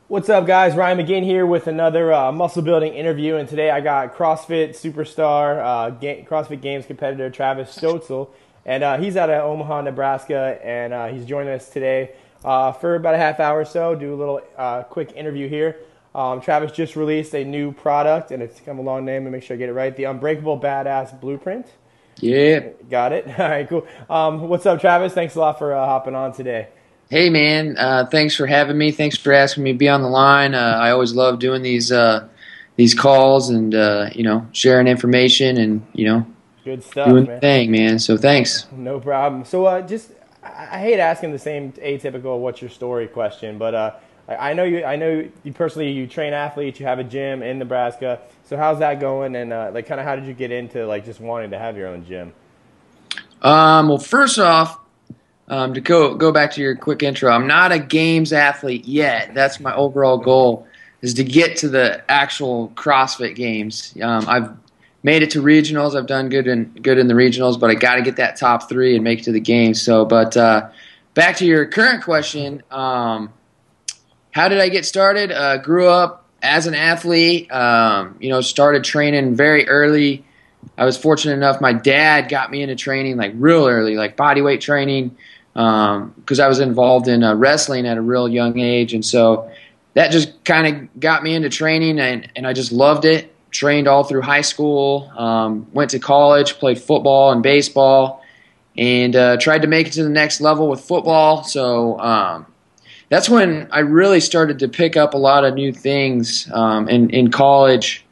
What's up, guys? Ryan McGinn here with another muscle building interview, and today I got CrossFit superstar, CrossFit Games competitor Travis Stoetzel, and he's out of Omaha, Nebraska, and he's joining us today for about a half hour or so. Do a little quick interview here. Travis just released a new product, and it's kind of a long name to make sure I get it right. The Unbreakable Badass Blueprint. Yeah. Got it. All right, cool. What's up, Travis? Thanks a lot for hopping on today. Hey, man. Thanks for having me. Thanks for asking me to be on the line. I always love doing these calls and sharing information and Good stuff, doing the man. thing, man. So thanks. No problem. So I hate asking the same atypical "what's your story" question, but I know you personally. You train athletes. You have a gym in Nebraska. So how's that going? And kind of how did you get into just wanting to have your own gym? Well, first off, to go back to your quick intro, I'm not a games athlete yet. That's my overall goal, is to get to the actual CrossFit Games. I've made it to regionals. I've done good in the regionals, but I got to get that top 3 and make it to the games. So, but back to your current question, how did I get started? Grew up as an athlete. Started training very early. I was fortunate enough. My dad got me into training real early, body weight training, because I was involved in wrestling at a real young age, and so that just kind of got me into training, and I just loved it. Trained all through high school, went to college, played football and baseball, and tried to make it to the next level with football. So that's when I really started to pick up a lot of new things in college,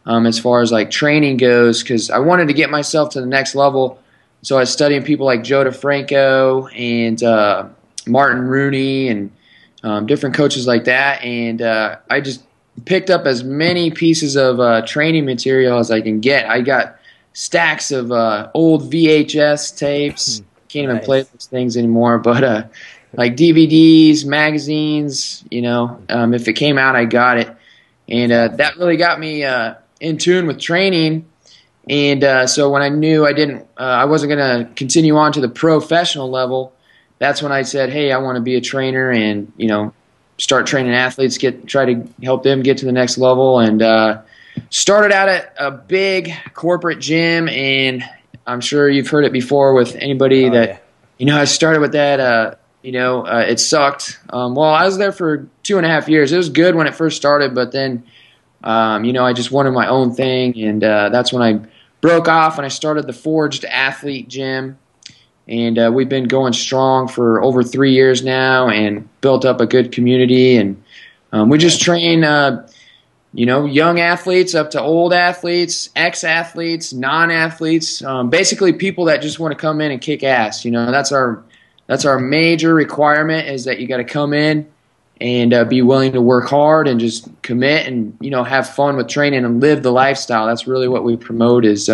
as far as training goes, because I wanted to get myself to the next level. So I was studying people like Joe DeFranco and Martin Rooney and different coaches like that, and I just picked up as many pieces of training material as I can get. I got stacks of old VHS tapes. Can't even play those things anymore, but DVDs, magazines, if it came out, I got it. And that really got me in tune with training. And so when I knew I wasn't going to continue on to the professional level, that's when I said, hey, I want to be a trainer and, start training athletes, try to help them get to the next level. And started out at a big corporate gym, and I'm sure you've heard it before with anybody I started with that. It sucked. Well, I was there for 2.5 years. It was good when it first started, but then, I just wanted my own thing, and that's when I broke off and I started the Forged Athlete Gym. And we've been going strong for over 3 years now and built up a good community. And we just train, young athletes up to old athletes, ex-athletes, non-athletes, basically people that just want to come in and kick ass. That's our major requirement, is that you got to come in and be willing to work hard and just commit and, have fun with training and live the lifestyle. That's really what we promote, is,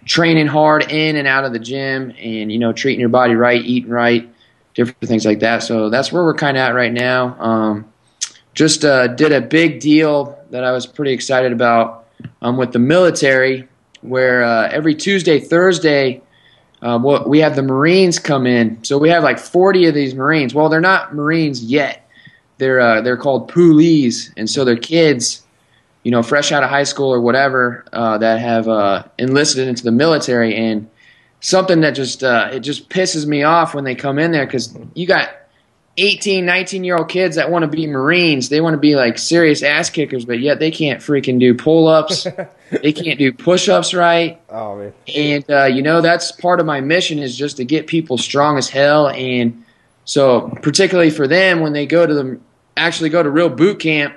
training hard in and out of the gym and, treating your body right, eating right, different things like that. So that's where we're kind of at right now. Just did a big deal that I was pretty excited about with the military, where every Tuesday, Thursday, we have the Marines come in. So we have 40 of these Marines. Well, they're not Marines yet. They're called poolies, and so they're kids, fresh out of high school or whatever, that have enlisted into the military. And something that just it just pisses me off when they come in there, because you got 18, 19-year-old kids that want to be Marines. They want to be serious ass kickers, but yet they can't freaking do pull-ups. They can't do push-ups right. Oh, man. And, that's part of my mission, is just to get people strong as hell. And so particularly for them, when they actually go to real boot camp,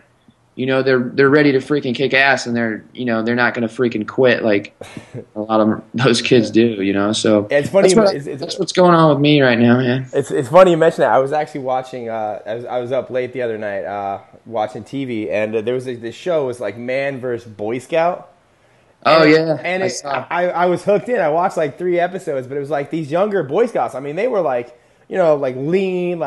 they're ready to freaking kick ass, and they're not going to freaking quit like a lot of those kids do, So it's funny. That's what's going on with me right now, man. It's funny you mention that. I was actually watching. I was up late the other night watching TV, and there was this show. It was Man versus Boy Scout. Oh yeah, and I was hooked in. I watched 3 episodes, but it was these younger Boy Scouts. I mean, they were lean,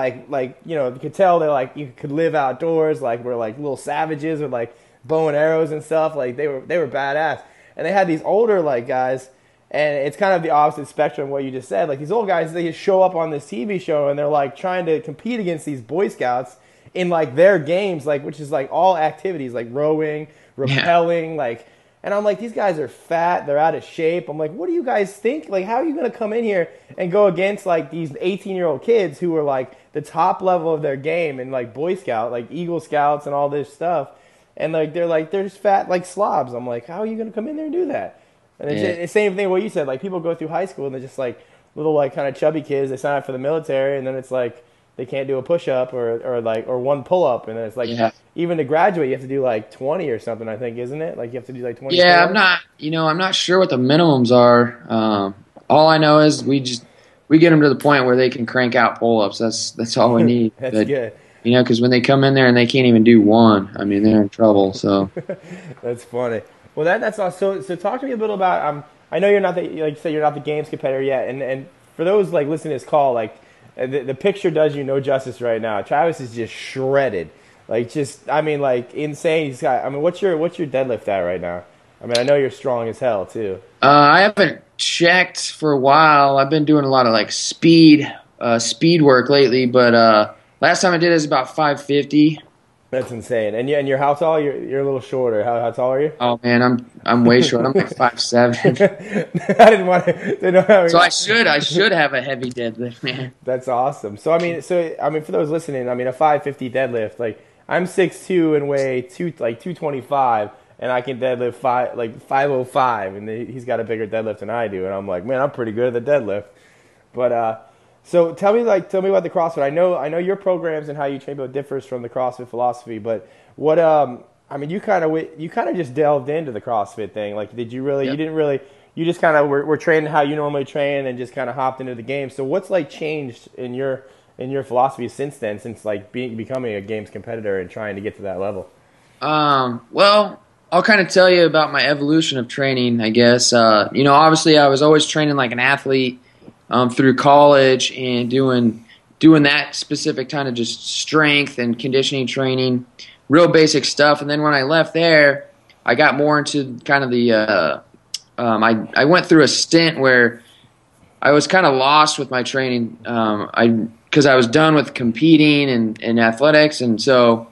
you could tell they you could live outdoors, were little savages with bow and arrows and stuff. They were badass. And they had these older guys, and it's kind of the opposite spectrum of what you just said. These old guys, they just show up on this TV show and they're trying to compete against these Boy Scouts, in like their games, like which is like all activities like rowing, rappelling, like. And I'm like, these guys are fat. They're out of shape. I'm like, what do you guys think? Like, how are you going to come in here and go against, like, these 18-year-old kids who are, like, the top level of their game and, like, Boy Scout, like, Eagle Scouts and all this stuff. And, like, they're just fat, like, slobs. I'm like, how are you going to come in there and do that? And it's the same thing what you said. Like, people go through high school and they're just, like, little, like, kind of chubby kids. They sign up for the military, and then it's, like, they can't do a push-up or one pull-up. And then it's, like, even to graduate, you have to do, like, 20 or something, I think, isn't it? Like, you have to do, like, 20. Yeah, I'm not sure what the minimums are. All I know is we get them to the point where they can crank out pull-ups. That's all we need. That's good. You know, because when they come in there and they can't even do one, I mean, they're in trouble. So that's funny. Well, that's awesome. So talk to me a little about. I know you're not like you said, you're not the games competitor yet, and for those like listening to this call, like the picture does you no justice right now. Travis is just shredded, like like insane. He's got. I mean, what's your deadlift at right now? I mean, I know you're strong as hell too. I haven't checked for a while. I've been doing a lot of like speed work lately, but last time I did it was about 550. That's insane. And you're how tall? You're a little shorter. How tall are you? Oh man, I'm way short. I'm like 5'7". I didn't want to know how. So I should have a heavy deadlift, man. That's awesome. So I mean, for those listening, I mean a 550 deadlift. Like I'm 6'2" and weigh 225, and I can deadlift 505, and he's got a bigger deadlift than I do, and I'm like, man, I'm pretty good at the deadlift. But so tell me about the CrossFit. I know your programs and how you train differs from the CrossFit philosophy, but what I mean, you kind of just delved into the CrossFit thing. Like, did you really? Yep. You didn't really. You just kind of were training how you normally train and just kind of hopped into the game. So what's like changed in your philosophy since then, since like becoming a games competitor and trying to get to that level? Well, I'll kind of tell you about my evolution of training, I guess. Obviously I was always training like an athlete. Through college and doing that specific kind of just strength and conditioning training, real basic stuff. And then when I left there, I got more into kind of the I went through a stint where I was kind of lost with my training because I was done with competing and athletics, and so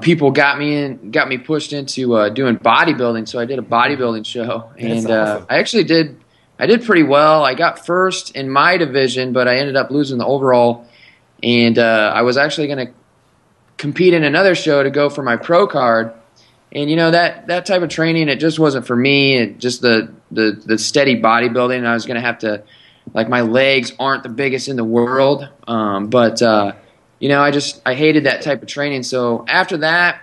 people got me pushed into doing bodybuilding. So I did a bodybuilding show, and awesome. I did pretty well. I got first in my division, but I ended up losing the overall. And I was actually going to compete in another show to go for my pro card. And that type of training, it just wasn't for me. It just the steady bodybuilding. And I was going to have to, like, my legs aren't the biggest in the world. But I hated that type of training. So after that,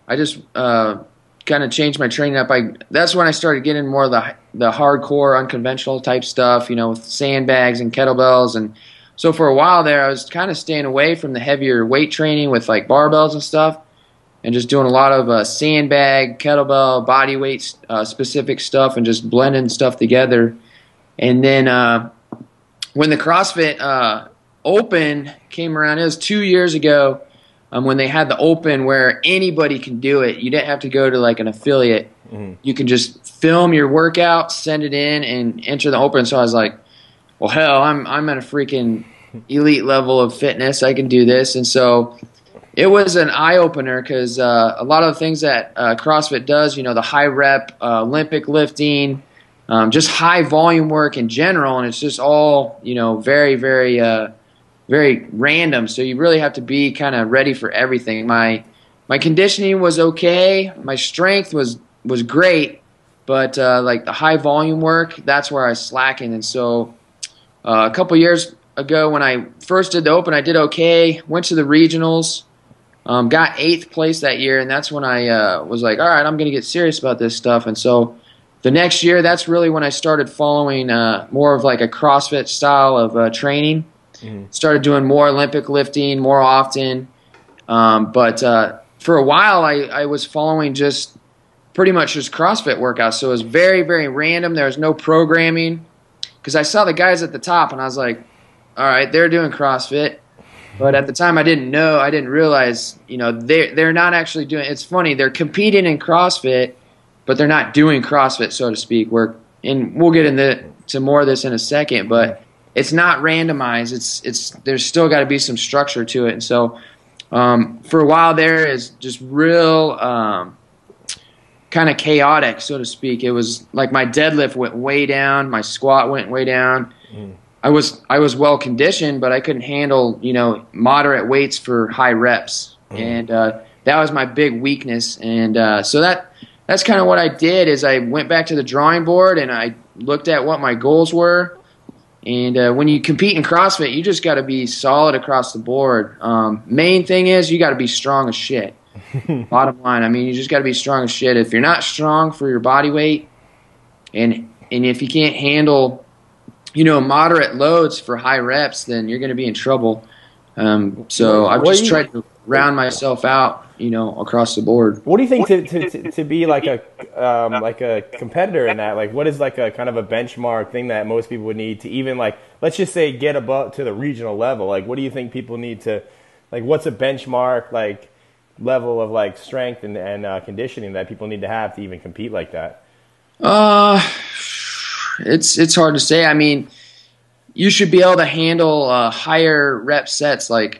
I just kind of changed my training up. That's when I started getting more of the hardcore, unconventional type stuff, with sandbags and kettlebells. And so for a while there, I was kind of staying away from the heavier weight training with like barbells and stuff, and just doing a lot of sandbag, kettlebell, body weight specific stuff, and just blending stuff together. And then when the CrossFit Open came around, it was 2 years ago, when they had the Open where anybody can do it. You didn't have to go to like an affiliate. Mm-hmm. You can just film your workout, send it in, and enter the Open. So I was like, well, hell, I'm at a freaking elite level of fitness. I can do this. And so it was an eye-opener because a lot of the things that CrossFit does, the high rep, Olympic lifting, just high volume work in general, and it's just all, very, very very random, so you really have to be kind of ready for everything. My conditioning was okay, my strength was great, but like the high volume work, that's where I was slacking. And so a couple years ago when I first did the Open, I did okay, went to the regionals, got 8th place that year, and that's when I was like, all right, I'm going to get serious about this stuff. And so the next year, that's really when I started following more of like a CrossFit style of training. Mm-hmm. Started doing more Olympic lifting more often, but for a while I was following just pretty much just CrossFit workouts. So it was very, very random. There was no programming because I saw the guys at the top and I was like, all right, they're doing CrossFit. But at the time I didn't realize, they're not actually doing. It's funny, they're competing in CrossFit, but they're not doing CrossFit, so to speak. We'll get into more of this in a second, but it's not randomized. There's still got to be some structure to it. And so for a while there is just real kind of chaotic, so to speak. It was like my deadlift went way down, my squat went way down. I was well conditioned, but I couldn't handle moderate weights for high reps, and that was my big weakness. And so that's kind of what I did is I went back to the drawing board and I looked at what my goals were. And when you compete in CrossFit, you just got to be solid across the board. Main thing is you got to be strong as shit. Bottom line, I mean, you just got to be strong as shit. If you're not strong for your body weight, and if you can't handle moderate loads for high reps, then you're going to be in trouble. So I've just tried to round myself out, across the board. What do you think to be like a competitor in that? Like, what is like a kind of a benchmark thing that most people would need to even like, let's just say get above to the regional level? Like, what do you think people need to, like, what's a benchmark like level of like strength and conditioning that people need to have to even compete like that? It's hard to say. I mean, you should be able to handle higher rep sets, like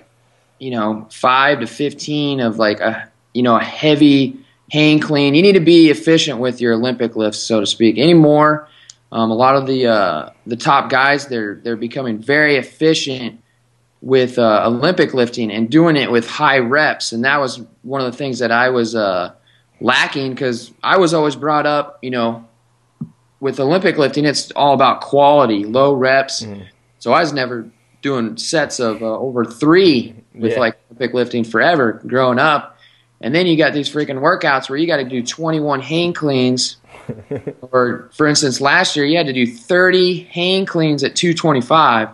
5 to 15 of like a heavy hang clean. You need to be efficient with your Olympic lifts, so to speak. Anymore, a lot of the top guys they're becoming very efficient with Olympic lifting and doing it with high reps, and that was one of the things that I was lacking because I was always brought up, with Olympic lifting, it's all about quality, low reps. So I was never doing sets of over 3 with like Olympic lifting forever growing up. And then you got these freaking workouts where you got to do 21 hang cleans. Or, for instance, last year you had to do 30 hang cleans at 225.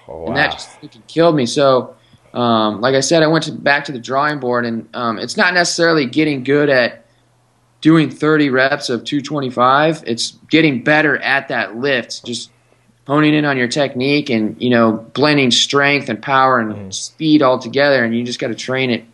Oh, wow. And that just freaking killed me. So, like I said, I went back to the drawing board, and it's not necessarily getting good at doing 30 reps of 225, it's getting better at that lift, just honing in on your technique and, blending strength and power and speed all together, and you just got to train it.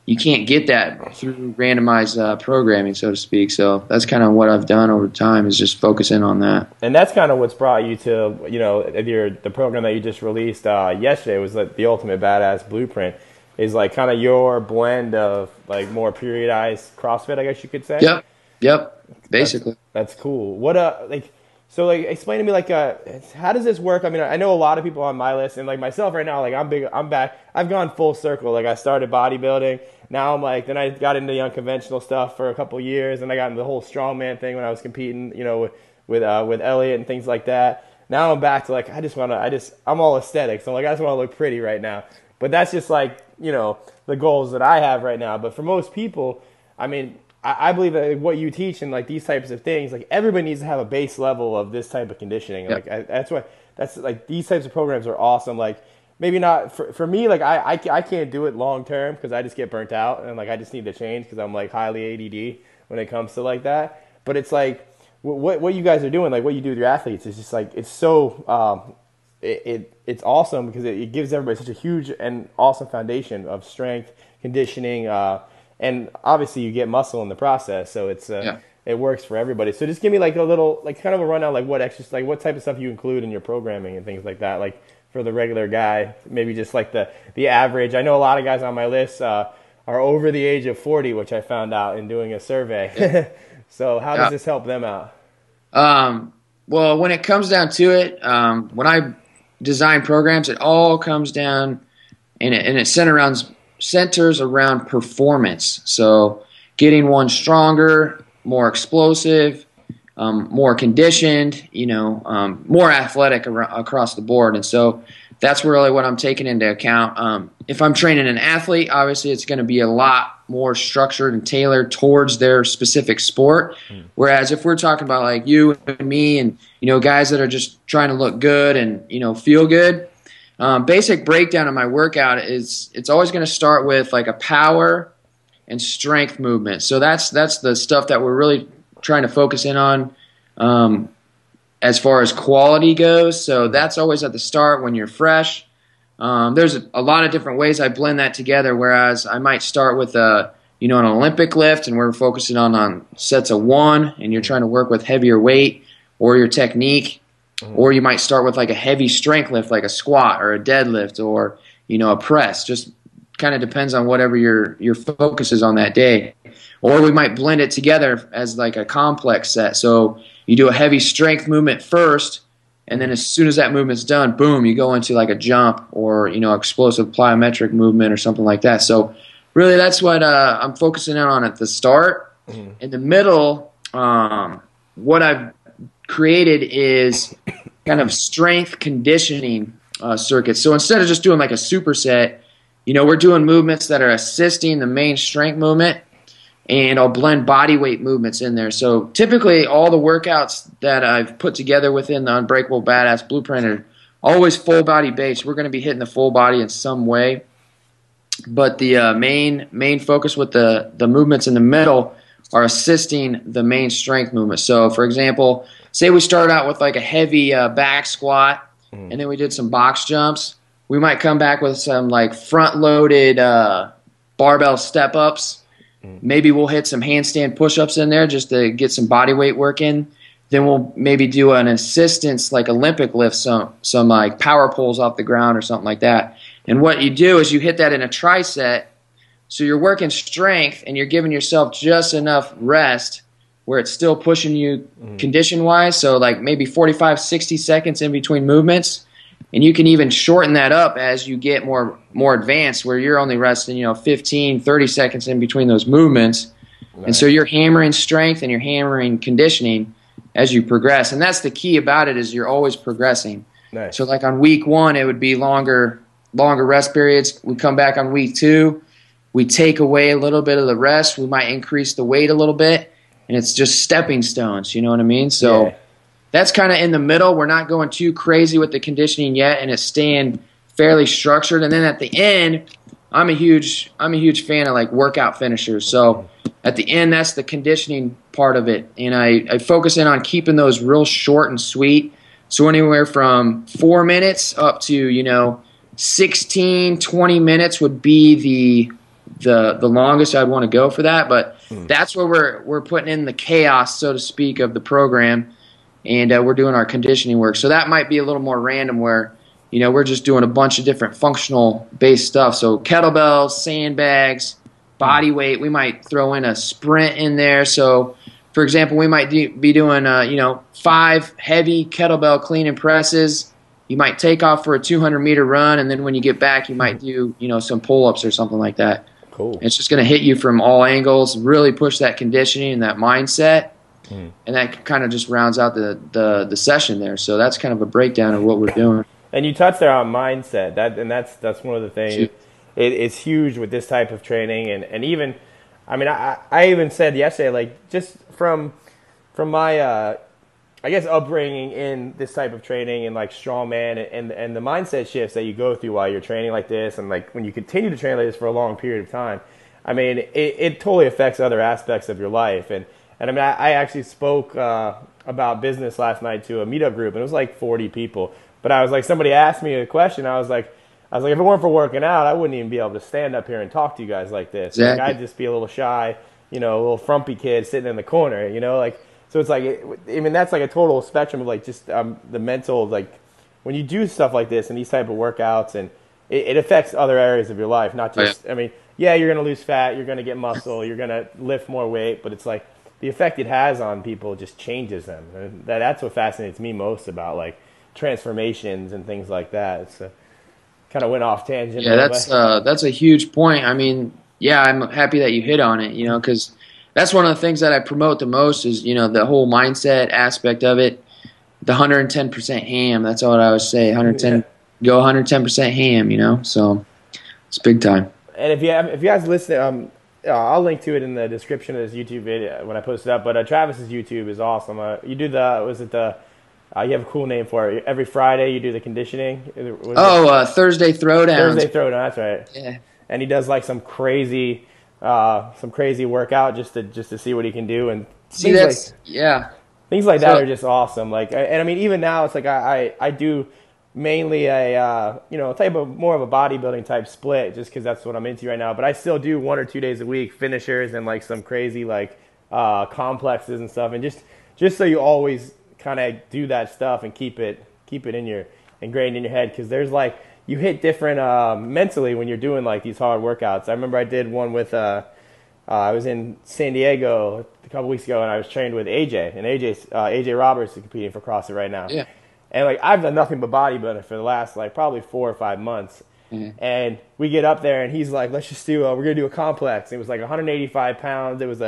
You can't get that through randomized programming, so to speak. So that's kind of what I've done over time is just focusing on that. And that's kind of what's brought you to, the program that you just released yesterday was like the Ultimate Badass Blueprint. Is like kind of your blend of like more periodized CrossFit, I guess you could say. Yep. Basically, that's cool. What so like explain to me like how does this work? I mean, I know a lot of people on my list, and like myself right now, like I'm back. I've gone full circle. Like I started bodybuilding. Now I'm like, then I got into the unconventional stuff for a couple years, and I got into the whole strongman thing when I was competing, with Elliot and things like that. Now I'm back to like I'm all aesthetic, so like I just want to look pretty right now. But that's just like, the goals that I have right now. But for most people, I mean, I believe that what you teach and like these types of things, like everybody needs to have a base level of this type of conditioning. Yep. Like that's like these types of programs are awesome. Like maybe not for me, like I can't do it long term because I just get burnt out and like I just need to change because I'm like highly ADD when it comes to like that. But it's like what you guys are doing, like what you do with your athletes is just like it's so it's awesome because it gives everybody such a huge and awesome foundation of strength, conditioning, and obviously you get muscle in the process, so it's it works for everybody. So just give me like a little, like kind of a rundown, like what exercise, like what type of stuff you include in your programming and things like that, like for the regular guy, maybe just like the average. I know a lot of guys on my list are over the age of 40, which I found out in doing a survey. So how does this help them out? Well, when it comes down to it, when I design programs, it all comes down and it centers around performance. So getting one stronger, more explosive, more conditioned, more athletic across the board. And so that's really what I'm taking into account. If I'm training an athlete, obviously it's going to be a lot more structured and tailored towards their specific sport. Whereas if we're talking about like you and me and, guys that are just trying to look good and, feel good, basic breakdown of my workout is it's always going to start with like a power and strength movement. So that's the stuff that we're really trying to focus in on as far as quality goes. So that's always at the start when you're fresh. There's a lot of different ways I blend that together, whereas I might start with an Olympic lift and we're focusing on sets of 1 and you're trying to work with heavier weight or your technique, or you might start with like a heavy strength lift like a squat or a deadlift or, a press, just kind of depends on whatever your focus is on that day. Or we might blend it together as like a complex set. So you do a heavy strength movement first, and then as soon as that movement's done, boom, you go into like a jump or, explosive plyometric movement or something like that. So really that's what I'm focusing in on at the start. Mm-hmm. In the middle, what I've created is kind of strength conditioning circuits. So instead of just doing like a superset, we're doing movements that are assisting the main strength movement, and I'll blend body weight movements in there. So typically all the workouts that I've put together within the Unbreakable Badass Blueprint are always full body based. We're going to be hitting the full body in some way. But the main focus with the movements in the middle are assisting the main strength movement. So for example, say we start out with like a heavy back squat, and then we did some box jumps. We might come back with some like front-loaded barbell step-ups. Maybe we'll hit some handstand push-ups in there just to get some body weight work in. Then we'll maybe do an assistance like Olympic lift, some like power pulls off the ground or something like that. And what you do is you hit that in a tricep. So you're working strength and you're giving yourself just enough rest where it's still pushing you condition-wise. So like maybe 45, 60 seconds in between movements. And you can even shorten that up as you get more advanced, where you're only resting, 15, 30 seconds in between those movements. Nice. And so you're hammering strength and you're hammering conditioning as you progress. And that's the key about it, is you're always progressing. Nice. So like on week 1, it would be longer rest periods. We come back on week 2. We take away a little bit of the rest. We might increase the weight a little bit. And it's just stepping stones, you know what I mean? So that's kind of in the middle. We're not going too crazy with the conditioning yet, and it's staying fairly structured. And then at the end, I'm a huge fan of like workout finishers. So at the end, that's the conditioning part of it. And I focus in on keeping those real short and sweet. So anywhere from 4 minutes up to, 16, 20 minutes would be the longest I'd want to go for that. But that's where we're putting in the chaos, so to speak, of the program. And we're doing our conditioning work. So that might be a little more random where, we're just doing a bunch of different functional-based stuff. So kettlebells, sandbags, body weight. We might throw in a sprint in there. So, for example, we might be doing, 5 heavy kettlebell clean and presses. You might take off for a 200-meter run, and then when you get back, you might do, some pull-ups or something like that. Cool. It's just going to hit you from all angles, really push that conditioning and that mindset. And that kind of just rounds out the session there. So that's kind of a breakdown of what we're doing. And you touched there on mindset. That's one of the things. It's huge with this type of training. And even, I even said yesterday, like just from my, I guess, upbringing in this type of training and like strongman and the mindset shifts that you go through while you're training like this, and like when you continue to train like this for a long period of time, it totally affects other aspects of your life. And I actually spoke about business last night to a meetup group, and it was like 40 people. But I was like, somebody asked me a question. I was like, if it weren't for working out, I wouldn't even be able to stand up here and talk to you guys like this. Exactly. Like, I'd just be a little shy, a little frumpy kid sitting in the corner, So it's like, that's like a total spectrum of like just the mental, like when you do stuff like this and these type of workouts, and it affects other areas of your life, not just, you're going to lose fat, you're going to get muscle, you're going to lift more weight, but it's like, the effect it has on people just changes them. And that's what fascinates me most about like transformations and things like that. It's kind of went off tangent. Yeah, that's a huge point. I'm happy that you hit on it, because that's one of the things that I promote the most is, the whole mindset aspect of it, the 110% ham. That's what I would say. 110, go 110% ham, so it's big time. And if you guys listen, I'll link to it in the description of this YouTube video when I post it up. But Travis's YouTube is awesome. You do you have a cool name for it. Every Friday you do the conditioning. Thursday Throwdown. Thursday Throwdown, that's right. Yeah. And he does like some crazy workout just to see what he can do, and things like that are just awesome. Like, and even now it's like I do mainly a type of more of a bodybuilding type split, just because that's what I'm into right now. But I still do 1 or 2 days a week finishers and like some crazy like complexes and stuff, and just so you always kind of do that stuff and keep it ingrained in your head, because there's like you hit different mentally when you're doing like these hard workouts. I remember I did one with I was in San Diego a couple weeks ago, and I was trained with AJ, and AJ Roberts is competing for CrossFit right now. Yeah. And like I've done nothing but bodybuilding for the last like probably 4 or 5 months. Mm-hmm. And we get up there, and he's like, "Let's just do we're gonna do a complex." It was like 185 pounds. It was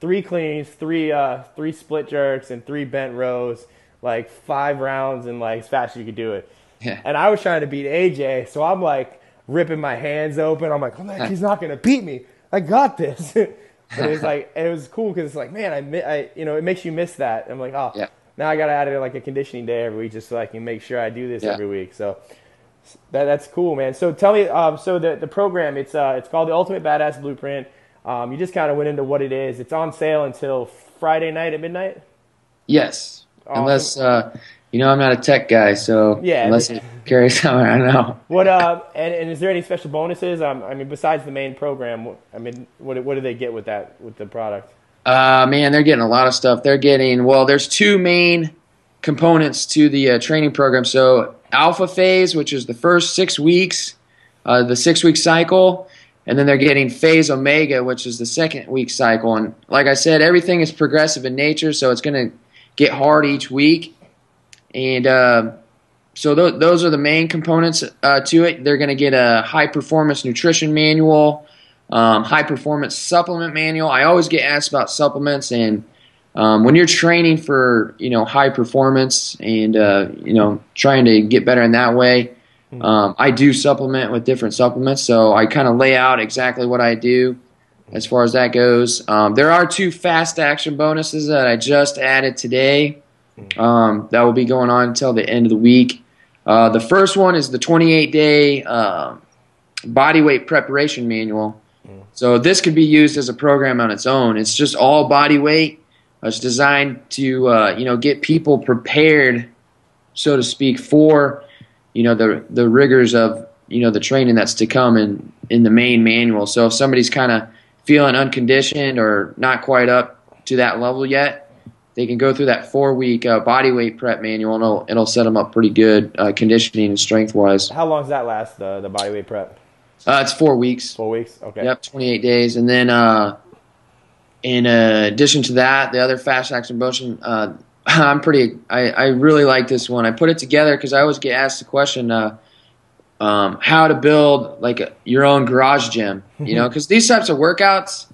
3 cleans, three split jerks, and 3 bent rows, like 5 rounds, and like as fast as you could do it. Yeah. And I was trying to beat AJ, so I'm like ripping my hands open. I'm like, he's not gonna beat me. I got this. But it was like, it was cool because it's like, man, I it makes you miss that. I'm like, oh, yeah. Now I got to add it like a conditioning day every week just so I can make sure I do this every week. So that's cool, man. So tell me, so the program, it's called the Ultimate Badass Blueprint. You just kind of went into what it is. It's on sale until Friday night at midnight? Yes. Awesome. Unless, I'm not a tech guy, so yeah, unless it carries somewhere, I don't know. What and is there any special bonuses? I mean, besides the main program, what do they get with the product? Man, they're getting a lot of stuff. They're getting, there's 2 main components to the training program. So alpha phase, which is the first 6 weeks, the 6-week cycle, and then they're getting phase omega, which is the 2nd week cycle. And like I said, everything is progressive in nature, so it's going to get hard each week. And so those are the main components to it. They're going to get a high-performance nutrition manual, high-performance supplement manual. I always get asked about supplements, and when you're training for high performance and trying to get better in that way, I do supplement with different supplements. So I kind of lay out exactly what I do as far as that goes. There are 2 fast action bonuses that I just added today. That will be going on until the end of the week. The first one is the 28-day body weight preparation manual. So this could be used as a program on its own. It's just all body weight. It's designed to get people prepared, so to speak, for the rigors of the training that's to come in the main manual. So if somebody's kind of feeling unconditioned or not quite up to that level yet, they can go through that 4-week body weight prep manual, and it'll set them up pretty good conditioning and strength-wise. How long does that last, the body weight prep? It's 4 weeks. 4 weeks? Okay. Yep, 28 days. And then in addition to that, the other fast action motion, I really like this one. I put it together because I always get asked the question, how to build like your own garage gym, because these types of workouts,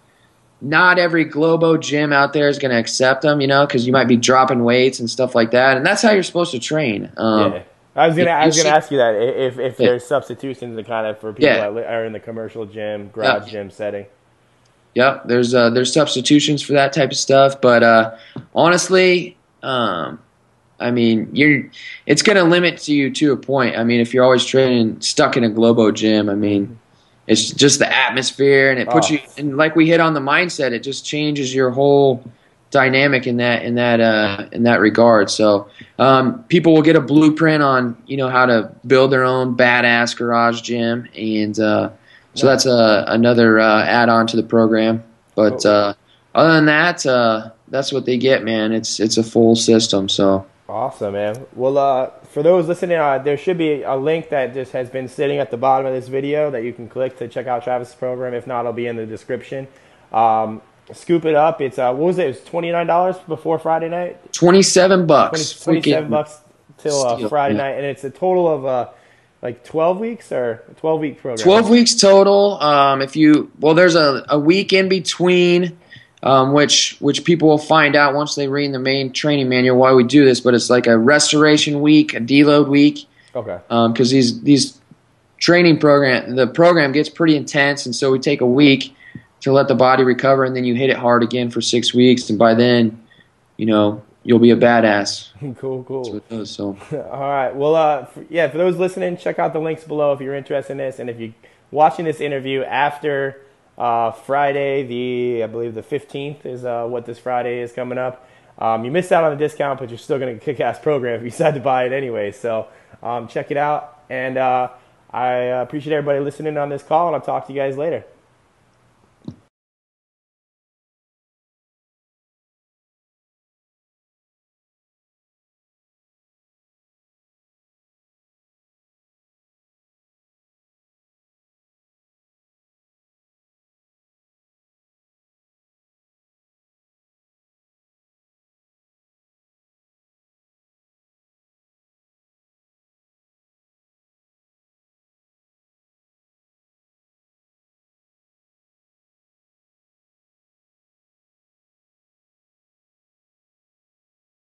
not every Globo gym out there is going to accept them, because you might be dropping weights and stuff like that, and that's how you're supposed to train. Yeah. I was gonna ask you that if there's substitutions kind of for people that are in the commercial gym, garage gym setting. Yep, there's substitutions for that type of stuff, but honestly, I mean, it's going to limit you to a point. I mean, if you're always training stuck in a Globo gym, I mean, it's just the atmosphere, and it puts you. And like we hit on the mindset, it just changes your whole dynamic in that regard. So people will get a blueprint on how to build their own badass garage gym, and so that's another add-on to the program. But other than that, that's what they get, man. It's a full system. So awesome, man. Well, for those listening, there should be a link that just has been sitting at the bottom of this video that you can click to check out Travis' program. If not, it'll be in the description. Scoop it up. It's what was it? It was $29 before Friday night. $27. $27 till Friday night, and it's a total of like 12 weeks or a 12-week program. 12 weeks total. There's a week in between, which people will find out once they read the main training manual why we do this. But it's like a restoration week, a deload week. Okay. Because these training the program gets pretty intense, and so we take a week to let the body recover, and then you hit it hard again for 6 weeks, and by then, you'll be a badass. Cool. That's what it does, so. All right. Well, for those listening, check out the links below if you're interested in this, and if you're watching this interview after Friday, I believe the 15th is what this Friday is coming up. You missed out on the discount, but you're still going to get a kick-ass program if you decide to buy it anyway. So check it out, and I appreciate everybody listening on this call, and I'll talk to you guys later.